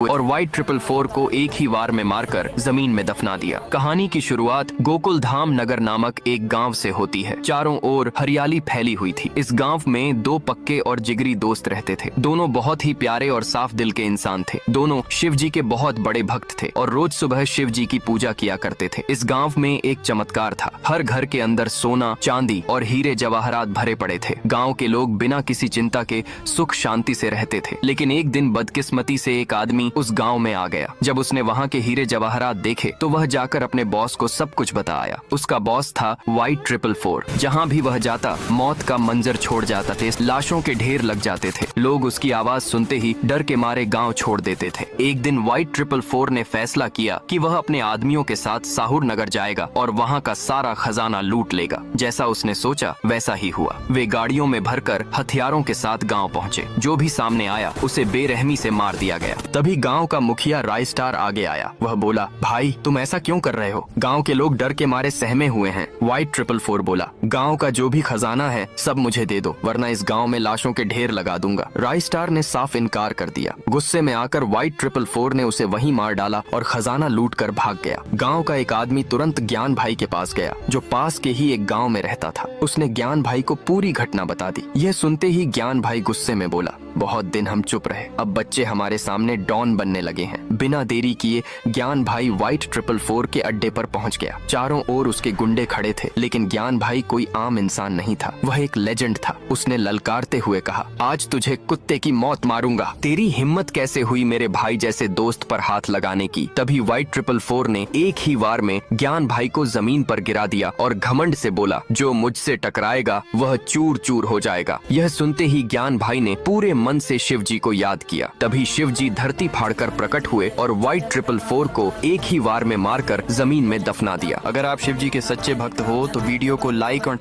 हुए और व्हाइट 444 को एक ही वार में मारकर जमीन में दफना दिया। कहानी की शुरुआत गोकुलधाम नगर नामक एक गांव से होती है। चारों ओर हरियाली फैली हुई थी। इस गांव में दो पक्के और जिगरी दोस्त रहते थे। दोनों बहुत ही प्यारे और साफ दिल के इंसान थे। दोनों शिव जी के बहुत बड़े भक्त थे और रोज सुबह शिव जी की पूजा किया करते थे। इस गांव में एक चमत्कार था। हर घर के अंदर सोना, चांदी और हीरे जवाहरात भरे पड़े थे। गांव के लोग बिना किसी चिंता के सुख शांति से रहते थे। लेकिन एक दिन बदकिस्मती से एक आदमी उस गांव में आ गया। जब उसने वहां के हीरे जवाहरात देखे तो वह जाकर अपने बॉस को सब कुछ बताया। उसका बॉस था व्हाइट 444। जहां भी वह जाता मौत का मंजर छोड़ जाता थे। लाशों के ढेर लग जाते थे। लोग उसकी आवाज सुनते ही डर के मारे गांव छोड़ देते थे। एक दिन व्हाइट 444 ने फैसला किया कि वह अपने आदमियों के साथ साहुर नगर जाएगा और वहां का सारा खजाना लूट लेगा। जैसा उसने सोचा वैसा ही हुआ। वे गाड़ियों में भरकर हथियारों के साथ गांव पहुंचे। जो भी सामने आया उसे बेरहमी से मार दिया गया। तभी गांव का मुखिया रायस्टार आगे आया। वह बोला, भाई तुम ऐसा क्यों कर रहे हो? गांव के लोग डर के मारे सहमे हुए हैं। व्हाइट 444 बोला, गांव का जो भी खजाना है सब मुझे दे दो, वरना इस गांव में लाशों के ढेर लगा दूंगा। रायस्टार ने साफ इनकार कर दिया। गुस्से में आकर व्हाइट 444 ने उसे वहीं मार डाला और खजाना लूट कर भाग गया। गांव का एक आदमी तुरंत ज्ञान भाई के पास गया, जो पास के ही एक गांव में रहता था। उसने ज्ञान भाई को पूरी घटना बता दी। यह सुनते ही ज्ञान भाई गुस्से में बोला, बहुत दिन हम चुप रहे, अब बच्चे हमारे सामने डॉन बनने लगे हैं। बिना देरी किए ज्ञान भाई व्हाइट 444 के अड्डे पर पहुंच गया। चारों ओर उसके गुंडे खड़े थे, लेकिन ज्ञान भाई कोई आम इंसान नहीं था। वह एक लेजेंड था। उसने ललकारते हुए कहा, आज तुझे कुत्ते की मौत मारूंगा। तेरी हिम्मत कैसे हुई मेरे भाई जैसे दोस्त पर हाथ लगाने की? तभी व्हाइट 444 ने एक ही वार में ज्ञान भाई को जमीन पर गिरा दिया और घमंड से बोला, जो मुझसे टकराएगा वह चूर चूर हो जाएगा। यह सुनते ही ज्ञान भाई ने पूरे मन से शिव जी को याद किया। तभी शिव जी धरती फाड़कर प्रकट हुए और व्हाइट 444 को एक ही वार में मारकर जमीन में दफना दिया। अगर आप शिव जी के सच्चे भक्त हो तो वीडियो को लाइक और